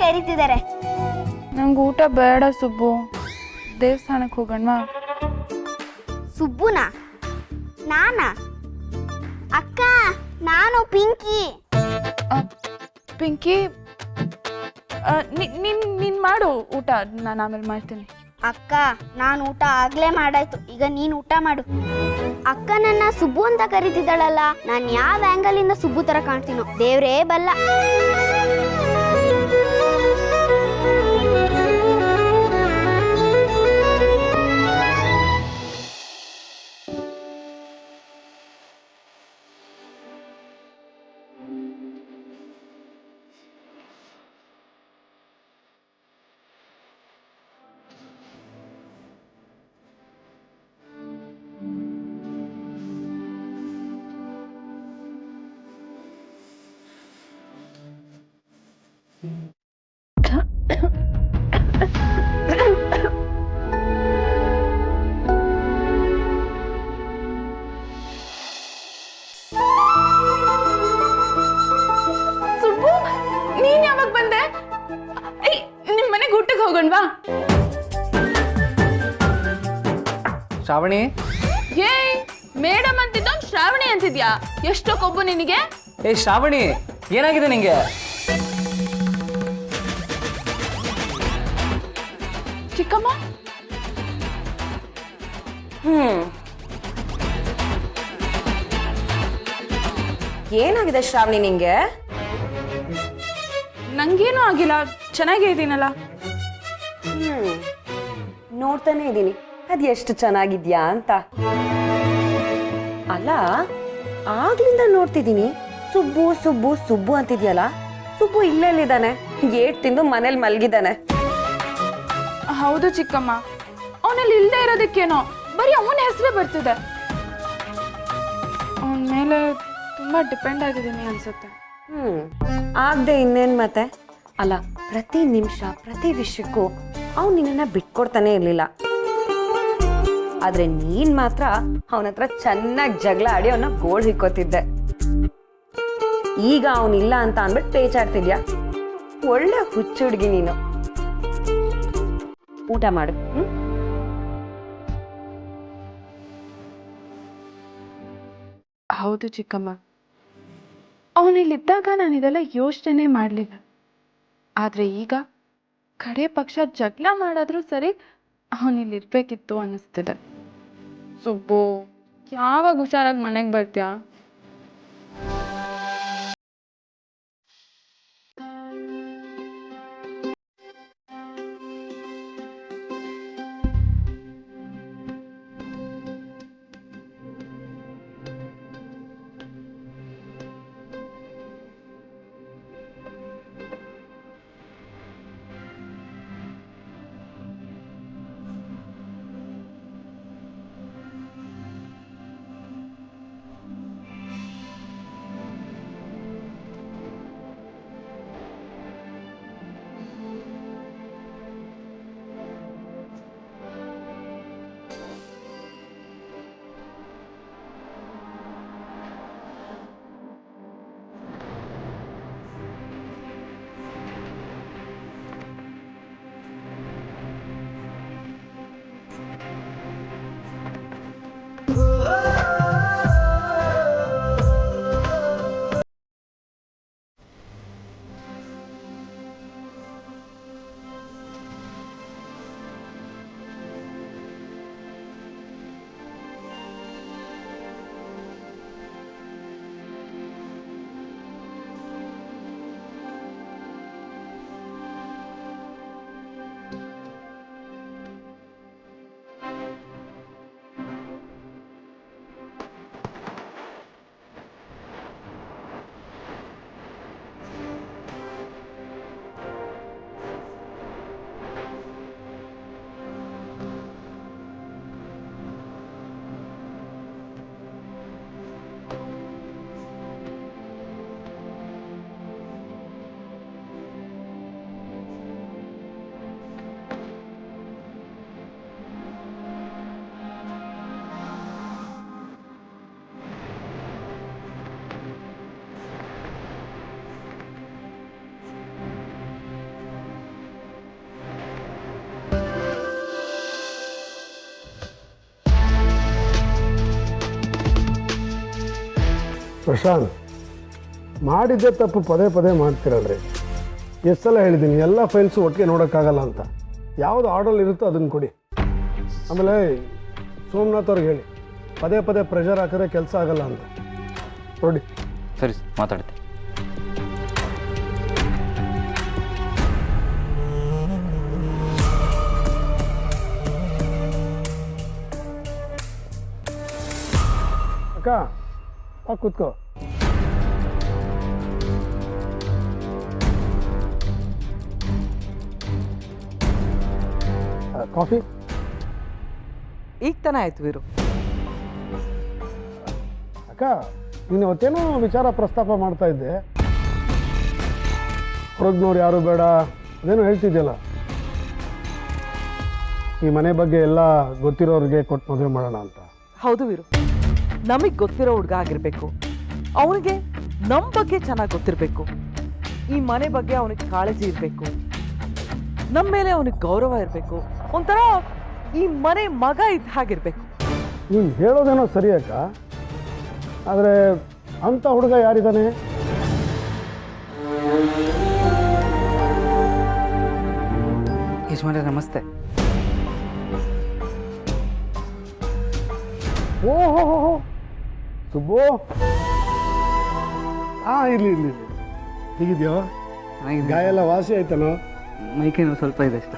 ಕರೀತಿದ್ದಾರೆ. ನಂಗೆ ಊಟ ಬೇಡ ಸುಬ್ಬು, ದೇವಸ್ಥಾನಕ್ಕೆ ಹೋಗೋಣವಾ? ಸುಬ್ಬುನಾ? ನಾನಾ? ಅಕ್ಕ, ನಾನು ಪಿಂಕಿ. ಪಿಂಕಿ, ನೀನು ಮಾಡು ಊಟ, ನಾನು ಆಮೇಲೆ ಮಾಡ್ತೀನಿ. ಅಕ್ಕ, ನಾನು ಊಟ ಆಗ್ಲೇ ಮಾಡಾಯ್ತು, ಈಗ ನೀನು ಊಟ ಮಾಡು. ಅಕ್ಕ ನನ್ನ ಸುಬ್ಬು ಅಂತ ಕರೀತಿದ್ದಾಳಲ್ಲ, ನಾನು ಯಾವ ಆ್ಯಂಗಲಿಂದ ಸುಬ್ಬು ಥರ ಕಾಣ್ತೀನೋ ದೇವ್ರೇ ಬಲ್ಲ. ಸುಬ್ಬು, ನೀನ್ ಯಾವಾಗ ಬಂದೆ? ನಿಮ್ಮ ಮನೆಗೆ ಊಟಕ್ಕೆ ಹೋಗೋಣವಾ? ಶ್ರಾವಣಿ, ಏಯ್, ಮೇಡಮ್ ಅಂತಿದ್ದ ಶ್ರಾವಣಿ ಅಂತಿದ್ಯಾ? ಎಷ್ಟೋ ಕೊಬ್ಬು ನಿನಗೆ? ಏ ಶ್ರಾವಣಿ, ಏನಾಗಿದೆ ನಿಂಗೆ? ಚಿಕ್ಕಮ್ಮ, ಏನಾಗಿದೆ ಶ್ರಾವಣಿ ನಿಂಗೆ? ನಂಗೇನೂ ಆಗಿಲ್ಲ, ಚೆನ್ನಾಗೇ ಇದ್ದೀನಲ್ಲ. ನೋಡ್ತಾನೆ ಇದ್ದೀನಿ ಅದ್ ಎಷ್ಟು ಚೆನ್ನಾಗಿದ್ಯಾ ಅಂತ. ಅಲ್ಲ, ಆಗ್ಲಿಂದ ನೋಡ್ತಿದ್ದೀನಿ ಸುಬ್ಬು ಸುಬ್ಬು ಸುಬ್ಬು ಅಂತಿದ್ಯಲ್ಲ. ಸುಬ್ಬು ಇಲ್ಲೆಲ್ಲಿದ್ದಾನೆ? ಗೇಟ್ ತಿಂದು ಮನೇಲಿ ಮಲ್ಗಿದ್ದಾನೆ. ಹೌದು ಚಿಕ್ಕಮ್ಮ, ಅವನಲ್ಲಿ ಇಲ್ಲದೆ ಇರೋದಕ್ಕೇನೋ ಬರೀ ಅವನ ಹೆಸರೇ ಬರ್ತಿದೆ. ಅವನ ಮೇಲೆ ತುಂಬಾ ಡಿಪೆಂಡ್ ಆಗಿದ್ದೀನಿ ಅನ್ಸುತ್ತೆ. ಆಗದೆ ಇನ್ನೇನ್ ಮತ್ತೆ. ಅಲ್ಲ, ಪ್ರತಿ ನಿಮಿಷ ಪ್ರತಿ ವಿಷಯಕ್ಕೂ ಅವ್ನು ನಿನ್ನ ಬಿಟ್ಕೊಡ್ತಾನೆ ಇರ್ಲಿಲ್ಲ. ಆದ್ರೆ ನೀನ್ ಮಾತ್ರ ಅವನ ಹತ್ರ ಚೆನ್ನಾಗಿ ಜಗಳ ಆಡಿ ಅವನ್ನ ಗೋಳ್ ಹಿಕ್ಕೋತಿದ್ದೆ. ಈಗ ಅವನಿಲ್ಲ ಅಂತ ಅಂದ್ಬಿಟ್ಟು ಪೇಚಾಡ್ತಿದ್ಯಾ. ಒಳ್ಳೆ ಹುಚ್ಚು ಹುಡುಗಿ ನೀನು. ಊಟ ಮಾಡು. ಹೌದು ಚಿಕ್ಕಮ್ಮ, ಅವನಿಲ್ಲಿದ್ದಾಗ ನಾನು ಇದೆಲ್ಲ ಯೋಚನೆ ಮಾಡಲಿಲ್ಲ. ಆದರೆ ಈಗ ಕಡೆ ಪಕ್ಷ ಜಗಳ ಮಾಡಾದ್ರೂ ಸರಿ ಅವನಿಲ್ಲಿರ್ಬೇಕಿತ್ತು ಅನ್ನಿಸ್ತಿದೆ. ಸುಬ್ಬು, ಯಾವಾಗ ಹುಷಾರಾಗಿ ಮನೆಗೆ ಬರ್ತೀಯಾ? ಪ್ರಶಾಂತ್, ಮಾಡಿದ್ದೆ ತಪ್ಪು ಪದೇ ಪದೇ ಮಾಡ್ತಿರಲ್ರಿ. ಎಷ್ಟು ಸಲ ಹೇಳಿದ್ದೀನಿ ಎಲ್ಲ ಫೈಲ್ಸು ಒಟ್ಟಿಗೆ ನೋಡೋಕ್ಕಾಗಲ್ಲ ಅಂತ. ಯಾವುದು ಆರ್ಡರ್ ಇರುತ್ತೋ ಅದನ್ನು ಕೊಡಿ. ಆಮೇಲೆ ಸೋಮನಾಥ್ ಅವ್ರಿಗೆ ಹೇಳಿ ಪದೇ ಪದೇ ಪ್ರೆಷರ್ ಹಾಕಿದ್ರೆ ಕೆಲಸ ಆಗಲ್ಲ ಅಂತ ನೋಡಿ. ಸರಿ, ಮಾತಾಡ್ತೀನಿ. ಅಕ್ಕ ಕೂತ್ಕೋ. ಕಾಫಿ? ಈಗ ತಾನೇ ಆಯ್ತು ವೀರು. ಅಕ್ಕ, ನೀನು ಅವತ್ತೇನೋ ವಿಚಾರ ಪ್ರಸ್ತಾಪ ಮಾಡ್ತಾ ಇದ್ದೆ. ಹೊರಗ್ನವ್ರು ಯಾರು ಬೇಡ ಅದೇನೋ ಹೇಳ್ತಿದ್ಯಲ್ಲ. ಈ ಮನೆ ಬಗ್ಗೆ ಎಲ್ಲ ಗೊತ್ತಿರೋರಿಗೆ ಕೊಟ್ಟು ಮದುವೆ ಮಾಡೋಣ ಅಂತ. ಹೌದು ವೀರು, ನಮಗೆ ಗೊತ್ತಿರೋ ಹುಡುಗ ಆಗಿರ್ಬೇಕು. ಅವನಿಗೆ ನಮ್ಮ ಬಗ್ಗೆ ಚೆನ್ನಾಗಿ ಗೊತ್ತಿರಬೇಕು. ಈ ಮನೆ ಬಗ್ಗೆ ಅವನಿಗೆ ಕಾಳಜಿ ಇರಬೇಕು. ನಮ್ಮ ಮೇಲೆ ಅವನಿಗೆ ಗೌರವ ಇರಬೇಕು. ಒಂಥರ ಈ ಮನೆ ಮಗ ಇದ್ದ ಹಾಗಿರ್ಬೇಕು. ನೀನು ಹೇಳೋದೇನೋ ಸರಿ ಅಕ್ಕ, ಆದರೆ ಅಂಥ ಹುಡುಗ ಯಾರಿದ್ದಾನೆ? ಯಜಮಾನ್ರೆ ನಮಸ್ತೆ. ಓಹೋ ಸುಬ್ಬು, ಇರ್ಲಿ ಇರ್ಲಿ ಇರ್ಲಿ. ಹೀಗಿದ್ಯೋ? ಗಾಯ ಎಲ್ಲ ವಾಸಿ ಆಯ್ತಾನೋ? ಮೈಕೇನು ಸ್ವಲ್ಪ ಇದೆ ಅಷ್ಟೇ.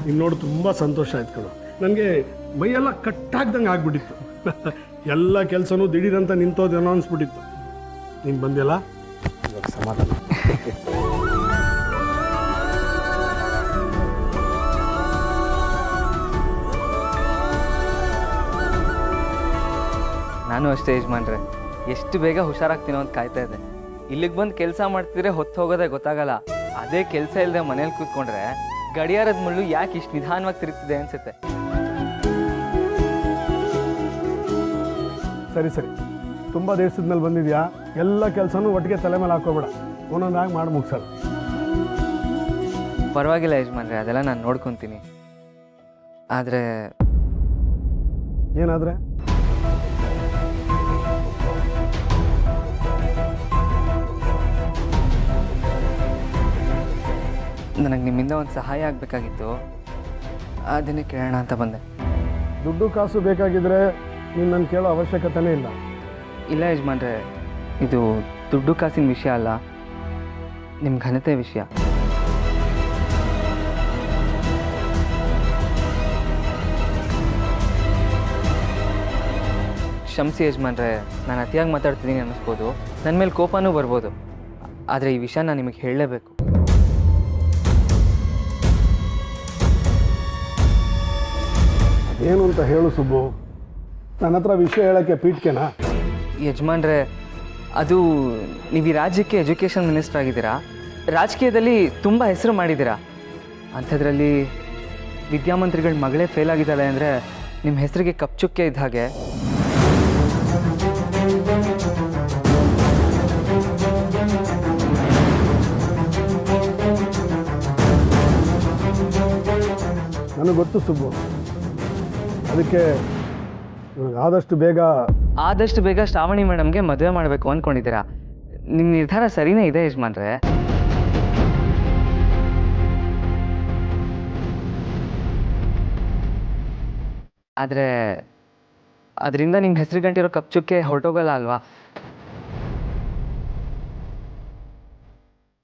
ನೀನು ನೋಡಿ ತುಂಬ ಸಂತೋಷ ಆಯ್ತು ಕಣೋ. ನನಗೆ ಮೈಯೆಲ್ಲ ಕಟ್ಟಾಗ್ದಂಗೆ ಆಗ್ಬಿಟ್ಟಿತ್ತು. ಎಲ್ಲ ಕೆಲಸನೂ ದಿಢೀರಂತ ನಿಂತೋದೇನೋ ಅನಿಸ್ಬಿಟ್ಟಿತ್ತು. ನೀನು ಬಂದಿಲ್ಲ, ಇವಾಗ ಸಮಾಧಾನ. ನಾನು ಅಷ್ಟೇ ಯಜಮಾನ್ರೆ, ಎಷ್ಟು ಬೇಗ ಹುಷಾರಾಗ್ತೀನೋ ಅಂತ ಕಾಯ್ತಾ ಇದ್ದೆ. ಇಲ್ಲಿಗೆ ಬಂದು ಕೆಲಸ ಮಾಡ್ತಿದ್ರೆ ಹೊತ್ತು ಹೋಗೋದೇ ಗೊತ್ತಾಗಲ್ಲ. ಅದೇ ಕೆಲಸ ಇಲ್ಲದೆ ಮನೇಲಿ ಕೂತ್ಕೊಂಡ್ರೆ ಗಡಿಯಾರದ ಮುಳ್ಳು ಯಾಕೆ ಇಷ್ಟು ನಿಧಾನವಾಗಿ ತಿರುಗ್ತಿದೆ ಅನ್ಸುತ್ತೆ. ಸರಿ ಸರಿ, ತುಂಬ ದಿವಸದ ಮೇಲೆ ಬಂದಿದ್ಯಾ. ಎಲ್ಲ ಕೆಲಸನೂ ಒಟ್ಟಿಗೆ ತಲೆ ಮೇಲೆ ಹಾಕೋಬೇಡ, ಒಂದೊಂದಾಗಿ ಮಾಡಿ ಮುಗಿಸಲ್ಲ. ಪರವಾಗಿಲ್ಲ ಯಜಮಾನ್ರೆ, ಅದೆಲ್ಲ ನಾನು ನೋಡ್ಕೊತೀನಿ. ಆದರೆ ಏನಾದರೆ? ನನಗೆ ನಿಮ್ಮಿಂದ ಒಂದು ಸಹಾಯ ಆಗಬೇಕಾಗಿತ್ತು, ಅದನ್ನೇ ಕೇಳೋಣ ಅಂತ ಬಂದೆ. ದುಡ್ಡು ಕಾಸು ಬೇಕಾಗಿದ್ರೆ ನೀನು ನನ್ನ ಕೇಳೋ ಅವಶ್ಯಕತೆನೇ ಇಲ್ಲ. ಇಲ್ಲ ಯಜಮಾನ್ರೆ, ಇದು ದುಡ್ಡು ಕಾಸಿನ ವಿಷಯ ಅಲ್ಲ, ನಿಮ್ಮ ಘನತೆ ವಿಷಯ. ಕ್ಷಮಿಸಿ ಯಜಮಾನ್ರೆ, ನಾನು ಅತಿಯಾಗಿ ಮಾತಾಡ್ತಿದ್ದೀನಿ ಅನ್ನಿಸ್ಬೋದು, ನನ್ನ ಮೇಲೆ ಕೋಪನೂ ಬರ್ಬೋದು. ಆದರೆ ಈ ವಿಷಯ ನಾನು ನಿಮಗೆ ಹೇಳಲೇಬೇಕು. ಏನು ಅಂತ ಹೇಳು ಸುಬ್ಬು. ನನ್ನ ಹತ್ರ ವಿಷಯ ಹೇಳೋಕ್ಕೆ ಪೀಠ್ಕೆನಾ? ಯಜಮಾನ್ರೆ, ಅದು ನೀವು ಈ ರಾಜ್ಯಕ್ಕೆ ಎಜುಕೇಷನ್ ಮಿನಿಸ್ಟರ್ ಆಗಿದ್ದೀರಾ, ರಾಜಕೀಯದಲ್ಲಿ ತುಂಬ ಹೆಸರು ಮಾಡಿದ್ದೀರಾ. ಅಂಥದ್ರಲ್ಲಿ ವಿದ್ಯಾಮಂತ್ರಿಗಳ ಮಗಳೇ ಫೇಲ್ ಆಗಿದ್ದಾಳೆ ಅಂದರೆ ನಿಮ್ಮ ಹೆಸರಿಗೆ ಕಪ್ಚುಕ್ಕೆ ಇದ್ದ ಹಾಗೆ. ನನಗೆ ಗೊತ್ತು ಸುಬ್ಬು, ಅದಕ್ಕೆ ಆದಷ್ಟು ಬೇಗ ಶ್ರಾವಣಿ ಮೇಡಮ್ಗೆ ಮದುವೆ ಮಾಡಬೇಕು ಅಂದ್ಕೊಂಡಿದ್ದೀರಾ. ನಿಮ್ಮ ನಿರ್ಧಾರ ಸರಿನೇ ಇದೆ ಯಜಮಾನ್ರೆ. ಆದರೆ ಅದರಿಂದ ನಿಮ್ಮ ಹೆಸರುಗಂಟಿರೋ ಕಪ್ಚುಕ್ಕೆ ಹೊರಟೋಗಲ್ಲ ಅಲ್ವಾ?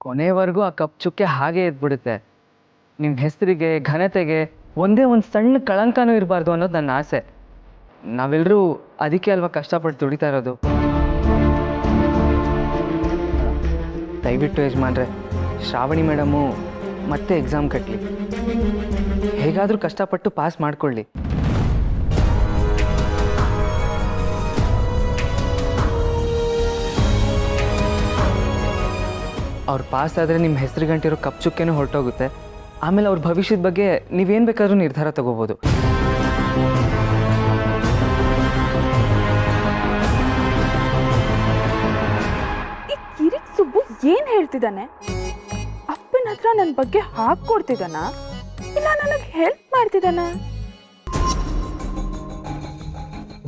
ಕೊನೆವರೆಗೂ ಆ ಕಪ್ಚುಕ್ಕೆ ಹಾಗೆ ಎದ್ಬಿಡುತ್ತೆ. ನಿಮ್ಮ ಹೆಸರಿಗೆ ಘನತೆಗೆ ಒಂದೇ ಒಂದು ಸಣ್ಣ ಕಳಂಕನೂ ಇರಬಾರ್ದು ಅನ್ನೋದು ನನ್ನ ಆಸೆ. ನಾವೆಲ್ಲರೂ ಅದಕ್ಕೆ ಅಲ್ವಾ ಕಷ್ಟಪಟ್ಟು ದುಡಿತಾ ಇರೋದು. ದಯವಿಟ್ಟು ಯಜಮಾನ್ರೆ, ಶ್ರಾವಣಿ ಮೇಡಮು ಮತ್ತೆ ಎಕ್ಸಾಮ್ ಕಟ್ಟಲಿ, ಹೇಗಾದರೂ ಕಷ್ಟಪಟ್ಟು ಪಾಸ್ ಮಾಡಿಕೊಳ್ಳಿ. ಅವ್ರು ಪಾಸ್ ಆದರೆ ನಿಮ್ಮ ಹೆಸರುಗಂಟಿರೋ ಕಪ್ಚುಕ್ಕೇನೂ ಹೊರಟೋಗುತ್ತೆ. ಆಮೇಲೆ ಅವ್ರ ಭವಿಷ್ಯದ ಬಗ್ಗೆ ನೀವೇನು ಬೇಕಾದ್ರೂ ನಿರ್ಧಾರ ತಗೋಬೋದು. ಈ ಕಿರಿಕ್ ಸುಬ್ಬು ಏನ್ ಹೇಳ್ತಿದ್ದಾನೆ? ಅಪ್ಪನ ಹತ್ರ ನನ್ನ ಬಗ್ಗೆ ಹಾಕೊಡ್ತಿದ್ದಾನ ಇಲ್ಲ ನನಗೆ ಹೆಲ್ಪ್ ಮಾಡ್ತಿದ್ದಾನ?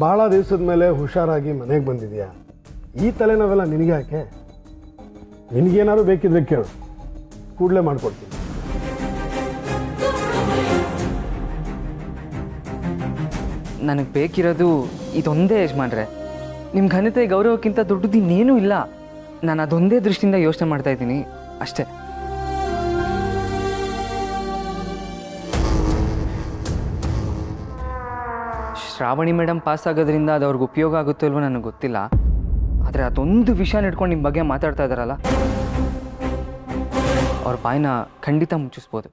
ಭಾಳ ದಿವಸದ ಮೇಲೆ ಹುಷಾರಾಗಿ ಮನೆಗೆ ಬಂದಿದ್ಯಾ, ಈ ತಲೆನೋವೆಲ್ಲ ನಿನಗೆ ಯಾಕೆ? ನಿನಗೇನಾದ್ರು ಬೇಕಿದ್ರೆ ಕೇಳು, ಕೂಡಲೇ ಮಾಡಿಕೊಡ್ತೀನಿ. ನನಗೆ ಬೇಕಿರೋದು ಇದೊಂದೇ ಯಜಮಾನ್ರೆ. ನಿಮ್ಮ ಘನತೆ ಗೌರವಕ್ಕಿಂತ ದೊಡ್ಡದು ಇನ್ನೇನೂ ಇಲ್ಲ. ನಾನು ಅದೊಂದೇ ದೃಷ್ಟಿಯಿಂದ ಯೋಚನೆ ಮಾಡ್ತಾ ಇದ್ದೀನಿ ಅಷ್ಟೇ. ಶ್ರಾವಣಿ ಮೇಡಮ್ ಪಾಸ್ ಆಗೋದ್ರಿಂದ ಅದು ಅವ್ರಿಗೆ ಉಪಯೋಗ ಆಗುತ್ತೋ ಇಲ್ವೋ ನನಗೆ ಗೊತ್ತಿಲ್ಲ. ಆದರೆ ಅದೊಂದು ವಿಷಯ ಇಟ್ಕೊಂಡು ನಿಮ್ಮ ಬಗ್ಗೆ ಮಾತಾಡ್ತಾ ಇದ್ದಾರಲ್ಲ, ಅವ್ರ ಬಾಯಿನ ಖಂಡಿತ ಮುಚ್ಚಿಸ್ಬೋದು.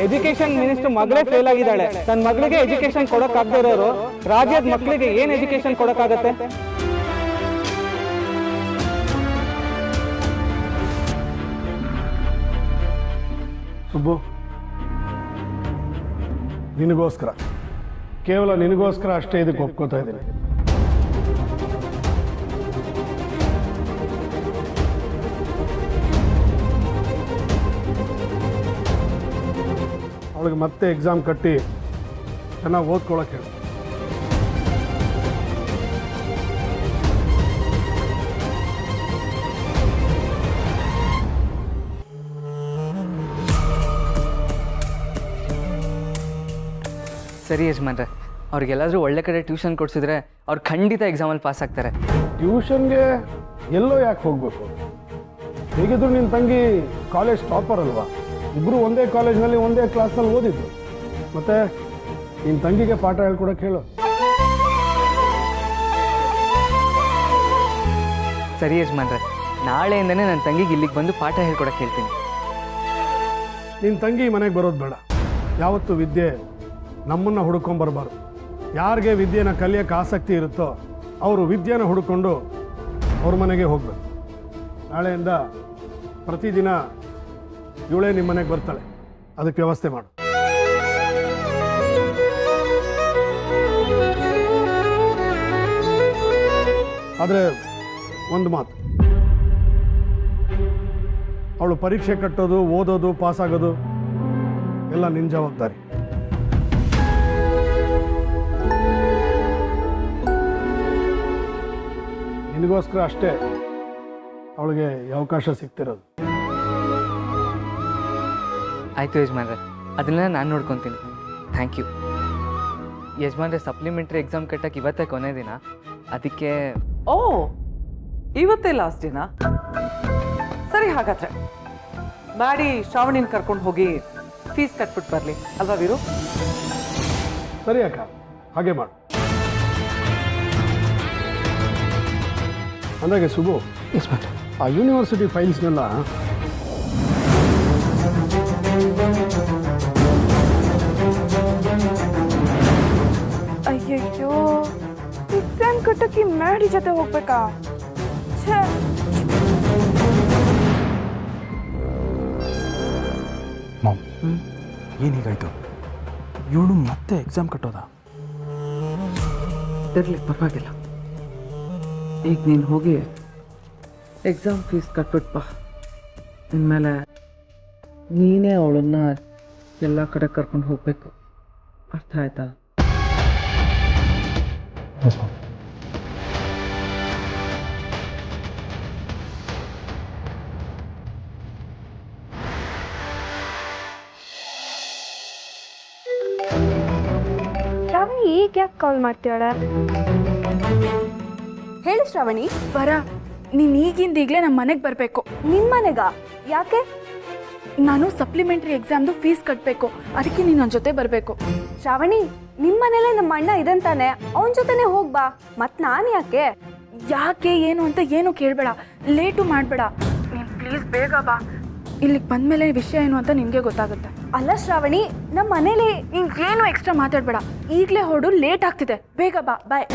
ಎಜುಕೇಶನ್ ಮಿನಿಸ್ಟರ್ ಮಗಳೇ ಫೇಲ್ ಆಗಿದ್ದಾಳೆ. ತನ್ನ ಮಗಳಿಗೆ ಎಜುಕೇಶನ್ ಕೊಡೋಕ್ಕಾಗದೇ ಇರೋರು ರಾಜ್ಯದ ಮಕ್ಕಳಿಗೆ ಏನು ಎಜುಕೇಶನ್ ಕೊಡೋಕ್ಕಾಗತ್ತೆ? ಸುಬ್ಬು, ನಿನಗೋಸ್ಕರ, ಕೇವಲ ನಿನಗೋಸ್ಕರ ಅಷ್ಟೇ ಇದಕ್ಕೆ ಒಪ್ಕೋತಾ ಇದ್ದೀನಿ. ಅವಳಿಗೆ ಮತ್ತೆ ಎಕ್ಸಾಮ್ ಕಟ್ಟಿ ಚೆನ್ನಾಗಿ ಓದ್ಕೊಳಕ್ಕೆ ಹೇಳು. ಸರಿ ಯಜಮಾನ್ರೆ, ಅವ್ರಿಗೆಲ್ಲಾದರೂ ಒಳ್ಳೆ ಕಡೆ ಟ್ಯೂಷನ್ ಕೊಡಿಸಿದ್ರೆ ಅವ್ರು ಖಂಡಿತ ಎಕ್ಸಾಮಲ್ಲಿ ಪಾಸ್ ಆಗ್ತಾರೆ. ಟ್ಯೂಷನ್ಗೆ ಎಲ್ಲೋ ಯಾಕೆ ಹೋಗಬೇಕು? ಹೇಗಿದ್ರು ನಿನ್ನ ತಂಗಿ ಕಾಲೇಜ್ ಟಾಪರ್ ಅಲ್ವಾ? ಇಬ್ಬರು ಒಂದೇ ಕಾಲೇಜ್ನಲ್ಲಿ ಒಂದೇ ಕ್ಲಾಸ್ನಲ್ಲಿ ಓದಿದ್ದು. ಮತ್ತೆ ನಿನ್ನ ತಂಗಿಗೆ ಪಾಠ ಹೇಳ್ಕೊಡಕ್ಕೆ ಹೇಳು. ಸರಿ ಯಜಮಾನ್ರೆ, ನಾಳೆಯಿಂದನೇ ನನ್ನ ತಂಗಿಗೆ ಇಲ್ಲಿಗೆ ಬಂದು ಪಾಠ ಹೇಳ್ಕೊಡಕ್ಕೆ ಹೇಳ್ತೀನಿ. ನಿನ್ನ ತಂಗಿ ಮನೆಗೆ ಬರೋದು ಬೇಡ. ಯಾವತ್ತು ವಿದ್ಯೆ ನಮ್ಮನ್ನು ಹುಡ್ಕೊಂಬರ್ಬಾರ್ದು. ಯಾರಿಗೆ ವಿದ್ಯೆನ ಕಲಿಯೋಕ್ಕೆ ಆಸಕ್ತಿ ಇರುತ್ತೋ ಅವರು ವಿದ್ಯೆನ ಹುಡ್ಕೊಂಡು ಅವ್ರ ಮನೆಗೆ ಹೋಗ್ಬೇಕು. ನಾಳೆಯಿಂದ ಪ್ರತಿದಿನ ಇವಳೇ ನಿಮ್ಮ ಮನೆಗೆ ಬರ್ತಾಳೆ, ಅದಕ್ಕೆ ವ್ಯವಸ್ಥೆ ಮಾಡು. ಆದರೆ ಒಂದು ಮಾತು, ಅವಳು ಪರೀಕ್ಷೆ ಕಟ್ಟೋದು, ಓದೋದು, ಪಾಸಾಗೋದು ಎಲ್ಲ ನಿನ್ನ ಜವಾಬ್ದಾರಿ. ನಿನಗೋಸ್ಕರ ಅಷ್ಟೇ ಅವಳಿಗೆ ಈ ಅವಕಾಶ ಸಿಗ್ತಿರೋದು. ಆಯಿತು ಯಜಮಾನ್ರೆ, ಅದನ್ನೆಲ್ಲ ನಾನು ನೋಡ್ಕೊತೀನಿ. ಥ್ಯಾಂಕ್ ಯು ಯಜಮಾನ್ರೆ. ಸಪ್ಲಿಮೆಂಟ್ರಿ ಎಕ್ಸಾಮ್ ಕಟ್ಟಕ್ಕೆ ಇವತ್ತೇ ಕೊನೆ ದಿನ, ಅದಕ್ಕೆ. ಓ, ಇವತ್ತೇ ಲಾಸ್ಟ್ ದಿನ. ಸರಿ, ಹಾಗಾದ್ರೆ ಮಾಡಿ ಶ್ರಾವಣಿನ ಕರ್ಕೊಂಡು ಹೋಗಿ ಫೀಸ್ ಕಟ್ಬಿಟ್ಟು ಬರಲಿ ಅಲ್ವಾ ವೀರು? ಸರಿ ಅಕ್ಕ, ಹಾಗೆ ಮಾಡು. ಅಂದಾಗೆ ಸುಬು, ಆ ಯೂನಿವರ್ಸಿಟಿ ಫೈಲ್ಸ್ನೆಲ್ಲ ಅಯ್ಯಯ್ಯೋ, ಎಕ್ಸಾಮ್ ಕಟ್ಟಕ್ಕೆ ಮ್ಯಾಡಿ ಜೊತೆ ಹೋಗ್ಬೇಕಾ? ಛೇ, ಏನೀಗಾಯ್ತು? ಇವಳು ಮತ್ತೆ ಎಕ್ಸಾಮ್ ಕಟ್ಟೋದಾ? ಇರಲಿ, ಪರವಾಗಿಲ್ಲ. ಈಗ ನೀನು ಹೋಗಿ ಎಕ್ಸಾಮ್ ಫೀಸ್ ಕಟ್ಬಿಟ್ಟು ಬಾ. ಇನ್ಮೇಲೆ ನೀನೇ ಅವಳನ್ನ ಎಲ್ಲ ಕಡೆ ಕರ್ಕೊಂಡು ಹೋಗಬೇಕು. ಅರ್ಥ ಆಯ್ತಾ? ಶ್ರಾವಣಿ ಈಗ ಯಾಕೆ ಕಾಲ್ ಮಾಡ್ತೀಯಾಳ? ಹೇಳು ಶ್ರಾವಣಿ. ಬರ, ನೀನು ಈಗಿಂದ ಈಗಲೇ ನಮ್ಮ ಮನೆಗೆ ಬರಬೇಕು. ನಿಮ್ಮ ಮನೆಗ? ಯಾಕೆ? ನಾನು ಸಪ್ಲಿಮೆಂಟ್ರಿ ಎಕ್ಸಾಮ್ದು ಫೀಸ್ ಕಟ್ಟಬೇಕು, ಅದಕ್ಕೆ ನೀನು ನನ್ನ ಜೊತೆ ಬರಬೇಕು. ಶ್ರಾವಣಿ, ನಿಮ್ಮ ಮನೇಲೆ ನಮ್ಮ ಅಣ್ಣ ಇದಂತಾನೆ, ಅವನ ಜೊತೆನೆ ಹೋಗ್ಬಾ. ಮತ್ ನಾನು ಯಾಕೆ? ಯಾಕೆ ಏನು ಅಂತ ಏನು ಕೇಳಬೇಡ, ಲೇಟು ಮಾಡಬೇಡ. ನೀನು ಪ್ಲೀಸ್ ಬೇಗ ಬಾ. ಇಲ್ಲಿಗೆ ಬಂದಮೇಲೆ ವಿಷಯ ಏನು ಅಂತ ನಿನಗೆ ಗೊತ್ತಾಗುತ್ತೆ. ಅಲ್ಲ ಶ್ರಾವಣಿ, ನಮ್ಮ ಮನೇಲಿ ನಿಂಗೆ ಏನು ಎಕ್ಸ್ಟ್ರಾ ಮಾತಾಡಬೇಡ. ಈಗಲೇ ಹೊರಡು, ಲೇಟ್ ಆಗ್ತಿದೆ. ಬೇಗ ಬಾ. ಬಾಯ್.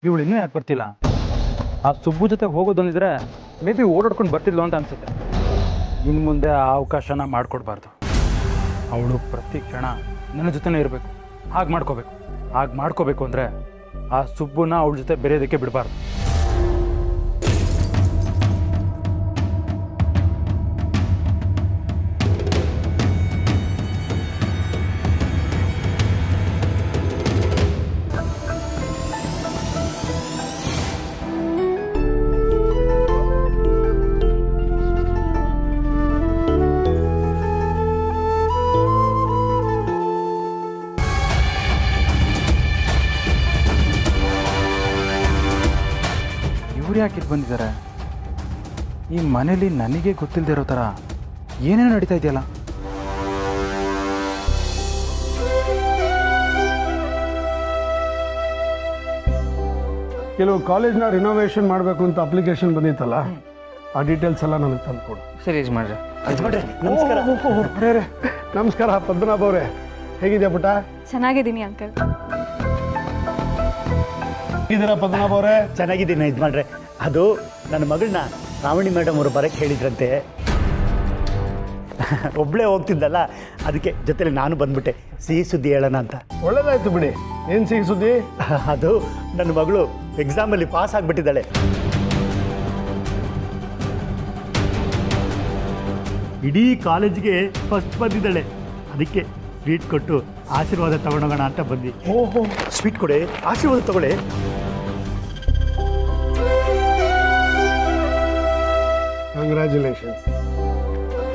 ಇವಳು ಇನ್ನೂ ಯಾಕೆ ಬರ್ತಿಲ್ಲ? ಆ ಸುಬ್ಬು ಜೊತೆ ಹೋಗೋದೊಂದಿದ್ರೆ ಮೇ ಬಿ ಓಡಾಡ್ಕೊಂಡು ಬರ್ತಿದ್ಲು ಅಂತ ಅನಿಸುತ್ತೆ. ಇನ್ನು ಮುಂದೆ ಆ ಅವಕಾಶನ ಮಾಡಿಕೊಡ್ಬಾರ್ದು. ಅವಳು ಪ್ರತಿ ಕ್ಷಣ ನನ್ನ ಜೊತೆನೇ ಇರಬೇಕು. ಹಾಗೆ ಮಾಡ್ಕೋಬೇಕು ಅಂದರೆ ಆ ಸುಬ್ಬುನ ಅವಳ ಜೊತೆ ಬೆರೆಯೋದಕ್ಕೆ ಬಿಡಬಾರ್ದು. ಇವ್ರು ಯಾಕೆ ಇಲ್ಲಿ ಬಂದಿದ್ದಾರೆ? ಈ ಮನೇಲಿ ನನಗೆ ಗೊತ್ತಿಲ್ಲದೆ ಇರೋ ಥರ ಏನೇನು ನಡೀತಾ ಇದೆಯಲ್ಲ. ಕೆಲವು ಕಾಲೇಜ್ನ ರಿನೋವೇಷನ್ ಮಾಡಬೇಕು ಅಂತ ಅಪ್ಲಿಕೇಶನ್ ಬಂದಿತ್ತಲ್ಲ, ಆ ಡೀಟೇಲ್ಸ್ ಎಲ್ಲ ನನಗೆ ತಂದುಕೊಡು. ಸರಿ ಯಜಮಾನ್ರೆ. ನಮಸ್ಕಾರ ಪದ್ಮನಾಭ ಅವರೇ, ಹೇಗಿದೆಯಾ ಪುಟ್ಟ? ಚೆನ್ನಾಗಿದ್ದೀನಿ ಅಂಕಲ್. ಹೇಗಿದ್ದೀರಾ ಪದ್ಮನಾಭ ಅವರೇ? ಚೆನ್ನಾಗಿದ್ದೀನಿ ಯಜಮಾನ್ರೆ. ಅದು ನನ್ನ ಮಗಳನ್ನ ರಾವಣಿ ಮೇಡಮ್ ಅವರು ಬರೋಕ್ಕೆ ಹೇಳಿದ್ರಂತೆ. ಒಬ್ಬಳೇ ಹೋಗ್ತಿದ್ದಲ್ಲ, ಅದಕ್ಕೆ ಜೊತೆಲಿ ನಾನು ಬಂದ್ಬಿಟ್ಟೆ ಸಿಹಿ ಸುದ್ದಿ ಹೇಳೋಣ ಅಂತ. ಒಳ್ಳೇದಾಯ್ತು ಬಿಡಿ. ಏನು ಸಿಹಿ ಸುದ್ದಿ? ಅದು ನನ್ನ ಮಗಳು ಎಕ್ಸಾಮಲ್ಲಿ ಪಾಸ್ ಆಗಿಬಿಟ್ಟಿದ್ದಾಳೆ. ಇಡೀ ಕಾಲೇಜ್ಗೆ ಫಸ್ಟ್ ಬಂದಿದ್ದಾಳೆ. ಅದಕ್ಕೆ ಸ್ವೀಟ್ ಕೊಟ್ಟು ಆಶೀರ್ವಾದ ತಗೊಂಡೋಗೋಣ ಅಂತ ಬಂದು. ಓಹೋ, ಸ್ವೀಟ್ ಕೊಡೆ, ಆಶೀರ್ವಾದ ತಗೊಳ್ಳೆ. ಕಂಗ್ರ್ಯಾಚುಲೇಷನ್ಸ್.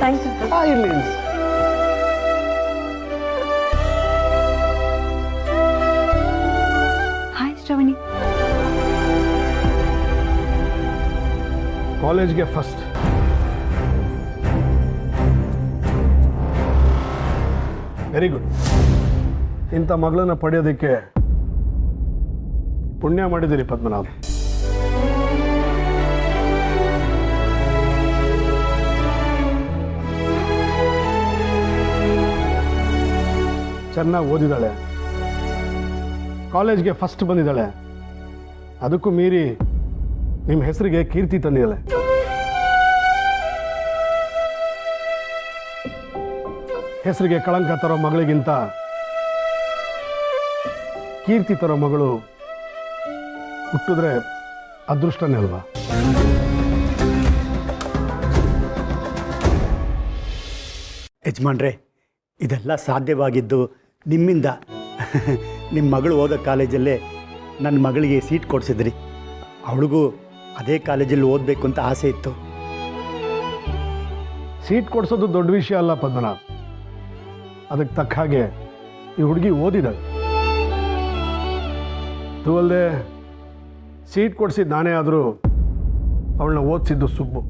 Thanks uncle. ಇರಲಿ. ಹಾಯ್ ಶ್ರವಣಿ. ಕಾಲೇಜ್ಗೆ ಫಸ್ಟ್. Very good. ಇಂಥ ಮಗಳನ್ನ ಪಡೆಯೋದಕ್ಕೆ ಪುಣ್ಯ ಮಾಡಿದ್ದೀರಿ ಪದ್ಮನಾಭ. ಚೆನ್ನಾಗಿ ಓದಿದ್ದಾಳೆ, ಕಾಲೇಜ್ಗೆ ಫಸ್ಟ್ ಬಂದಿದ್ದಾಳೆ. ಅದಕ್ಕೂ ಮೀರಿ ನಿಮ್ಮ ಹೆಸರಿಗೆ ಕೀರ್ತಿ ತಂದಿದ್ದಾಳೆ. ಹೆಸರಿಗೆ ಕಳಂಕ ತರೋ ಮಗಳಿಗಿಂತ ಕೀರ್ತಿ ತರೋ ಮಗಳು ಹುಟ್ಟಿದ್ರೆ ಅದೃಷ್ಟನೇ ಅಲ್ವಾ? ಯಜಮಾನ್ರೆ, ಇದೆಲ್ಲ ಸಾಧ್ಯವಾಗಿದ್ದು ನಿಮ್ಮಿಂದ. ನಿಮ್ಮ ಮಗಳು ಓದೋ ಕಾಲೇಜಲ್ಲೇ ನನ್ನ ಮಗಳಿಗೆ ಸೀಟ್ ಕೊಡಿಸಿದ್ರಿ. ಅವಳಿಗೂ ಅದೇ ಕಾಲೇಜಲ್ಲಿ ಓದಬೇಕು ಅಂತ ಆಸೆ ಇತ್ತು. ಸೀಟ್ ಕೊಡಿಸೋದು ದೊಡ್ಡ ವಿಷಯ ಅಲ್ಲ ಪದ್ಮನಾಭ್. ಅದಕ್ಕೆ ತಕ್ಕ ಹಾಗೆ ಈ ಹುಡುಗಿ ಓದಿದ್ದಾಳೆ. ಅದು ಅಲ್ಲದೆ ಸೀಟ್ ಕೊಡಿಸಿದ್ದು ನಾನೇ ಆದರೂ ಅವಳನ್ನ ಓದಿಸಿದ್ದು ಸುಬ್ಬು.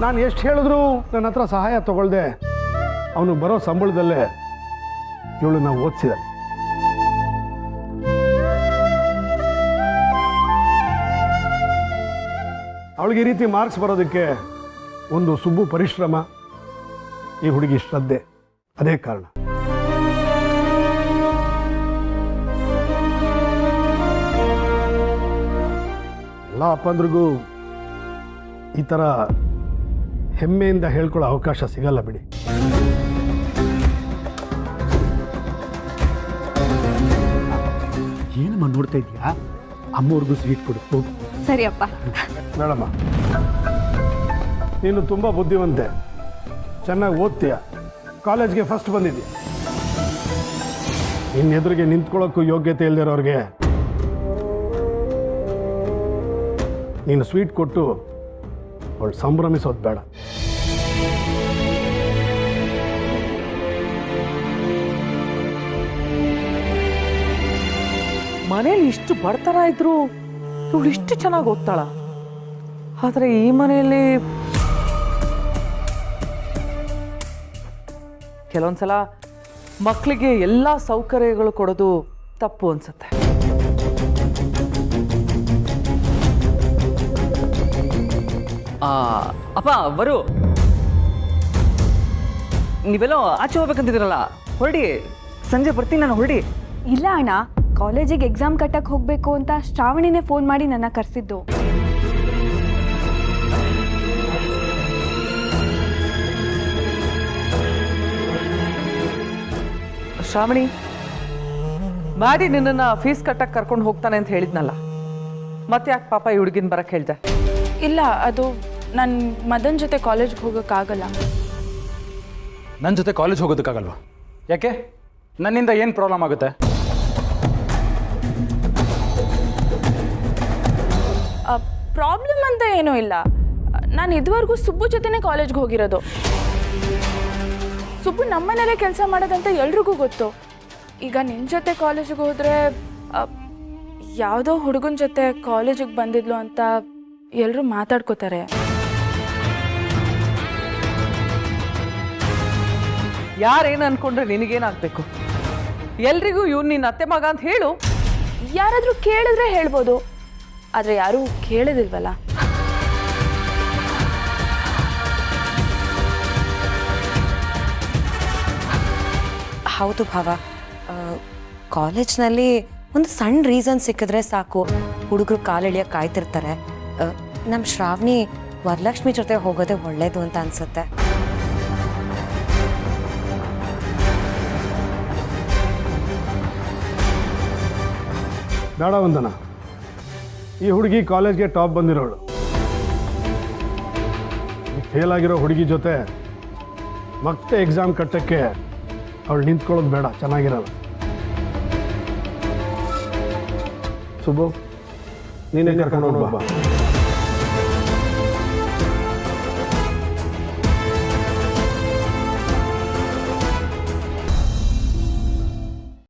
ನಾನು ಎಷ್ಟು ಹೇಳಿದ್ರು ನನ್ನ ಹತ್ರ ಸಹಾಯ ತಗೊಳ್ದೆ ಅವನು ಬರೋ ಸಂಬಳದಲ್ಲೇ ಇವಳನ್ನ ಓದಿಸಿದೆ. ಅವಳಿಗೆ ಈ ರೀತಿ ಮಾರ್ಕ್ಸ್ ಬರೋದಕ್ಕೆ ಒಂದು ಸುಬ್ಬು ಪರಿಶ್ರಮ, ಈ ಹುಡುಗಿ ಶ್ರದ್ಧೆ, ಅದೇ ಕಾರಣ. ಎಲ್ಲ ಅಪ್ಪಂದ್ರಿಗೂ ಈ ಥರ ಹೆಮ್ಮೆಯಿಂದ ಹೇಳ್ಕೊಳ್ಳೋ ಅವಕಾಶ ಸಿಗಲ್ಲ ಬಿಡಿ. ಏನಮ್ಮ ನೋಡ್ತಾ ಇದೀಯಾ? ಅಮ್ಮವ್ರಿಗೂ ಸ್ವೀಟ್ ಕೊಡು, ಹೋಗು. ಸರಿ ಅಪ್ಪ. ಮೇಡಮ್ಮ, ನೀನು ತುಂಬ ಬುದ್ಧಿವಂತೆ, ಚೆನ್ನಾಗಿ ಓದ್ತೀಯ, ಕಾಲೇಜ್ಗೆ ಫಸ್ಟ್ ಬಂದಿದ್ದೀಯ. ನಿನ್ನ ಎದುರಿಗೆ ನಿಂತ್ಕೊಳ್ಳೋಕ್ಕೂ ಯೋಗ್ಯತೆ ಇಲ್ದಿರೋರಿಗೆ ನೀನು ಸ್ವೀಟ್ ಕೊಟ್ಟು ಅವಳು ಸಂಭ್ರಮಿಸೋದು ಬೇಡ. ಮನೇಲಿ ಇಷ್ಟು ಬಡತನ ಇದ್ರು ಇವಳು ಇಷ್ಟು ಚೆನ್ನಾಗಿ ಓದ್ತಾಳ. ಆದರೆ ಈ ಮನೆಯಲ್ಲಿ ಕೆಲವೊಂದ್ಸಲ ಮಕ್ಕಳಿಗೆ ಎಲ್ಲ ಸೌಕರ್ಯಗಳು ಕೊಡೋದು ತಪ್ಪು ಅನ್ಸುತ್ತೆ. ಅಪ್ಪ ಬರು. ನೀವೆಲ್ಲೋ ಆಚೆ ಹೋಗ್ಬೇಕಂತಿದ್ರಲ್ಲ, ಹೊರಡಿ. ಸಂಜೆ ಬರ್ತೀನಿ ನಾನು, ಹೊರಡಿ. ಇಲ್ಲ ಅಣ್ಣ, ಕಾಲೇಜಿಗೆ ಎಕ್ಸಾಮ್ ಕಟ್ಟಕ್ಕೆ ಹೋಗಬೇಕು ಅಂತ ಶ್ರಾವಣಿನೇ ಫೋನ್ ಮಾಡಿ ನನ್ನ ಕರೆಸಿದ್ದು. ಶ್ರಾವಣಿ, ಮಾಡಿ ನಿನ್ನನ್ನು ಫೀಸ್ ಕಟ್ಟಕ್ಕೆ ಕರ್ಕೊಂಡು ಹೋಗ್ತಾನೆ ಅಂತ ಹೇಳಿದ್ನಲ್ಲ, ಮತ್ತೆ ಯಾಕೆ ಪಾಪ ಈ ಹುಡುಗಿನ ಬರಕ್ಕೆ ಹೇಳ್ದೆ? ಇಲ್ಲ, ಅದು ನನ್ನ ಮದನ್ ಜೊತೆ ಕಾಲೇಜ್ಗೆ ಹೋಗೋಕ್ಕಾಗಲ್ಲ. ನನ್ನ ಜೊತೆ ಕಾಲೇಜ್ ಹೋಗೋದಕ್ಕಾಗಲ್ವಾ? ಯಾಕೆ? ನನ್ನಿಂದ ಏನು ಪ್ರಾಬ್ಲಮ್ ಆಗುತ್ತೆ? ಪ್ರಾಬ್ಲಮ್ ಅಂತ ಏನೂ ಇಲ್ಲ. ನಾನು ಇದುವರೆಗೂ ಸುಬ್ಬು ಜೊತೆನೇ ಕಾಲೇಜ್ಗೆ ಹೋಗಿರೋದು. ಸುಬ್ಬು ನಮ್ಮನೇಲೆ ಕೆಲಸ ಮಾಡೋದಂತ ಎಲ್ರಿಗೂ ಗೊತ್ತು. ಈಗ ನಿನ್ನ ಜೊತೆ ಕಾಲೇಜಿಗೆ ಹೋದರೆ ಯಾವುದೋ ಹುಡುಗನ ಜೊತೆ ಕಾಲೇಜಿಗೆ ಬಂದಿದ್ಲು ಅಂತ ಎಲ್ಲರೂ ಮಾತಾಡ್ಕೋತಾರೆ. ಯಾರೇನು ಅನ್ಕೊಂಡ್ರೆ ನಿನಗೇನಾಗಬೇಕು? ಎಲ್ರಿಗೂ ಇವ್ನು ನಿನ್ನ ಅತ್ತೆ ಮಗ ಅಂತ ಹೇಳು. ಯಾರಾದರೂ ಕೇಳಿದ್ರೆ ಹೇಳ್ಬೋದು, ಆದರೆ ಯಾರೂ ಕೇಳೋದಿಲ್ವಲ್ಲ. ಹೌದು ಭಾವ, ಕಾಲೇಜ್ನಲ್ಲಿ ಒಂದು ಸಣ್ಣ ರೀಸನ್ ಸಿಕ್ಕಿದ್ರೆ ಸಾಕು, ಹುಡುಗರು ಕಾಲೆಳಿಯೋಕೆ ಕಾಯ್ತಿರ್ತಾರೆ. ನಮ್ಮ ಶ್ರಾವಣಿ ವರಲಕ್ಷ್ಮಿ ಜೊತೆ ಹೋಗೋದೇ ಒಳ್ಳೇದು ಅಂತ ಅನ್ಸುತ್ತೆ. ಬೇಡ ವಂದನ, ಈ ಹುಡುಗಿ ಕಾಲೇಜ್ಗೆ ಟಾಪ್ ಬಂದಿರೋಳು. ಫೇಲ್ ಆಗಿರೋ ಹುಡುಗಿ ಜೊತೆ ಮತ್ತೆ ಎಕ್ಸಾಮ್ ಕಟ್ಟಕ್ಕೆ ಅವಳು ನಿಂತ್ಕೊಳ್ಳೋದು ಬೇಡ, ಚೆನ್ನಾಗಿರಲ್ಲ. ಸುಬ್ಬು, ನೀನೇ ಕರ್ಕೊಂಡು ಹೋಗ್ಬಾ.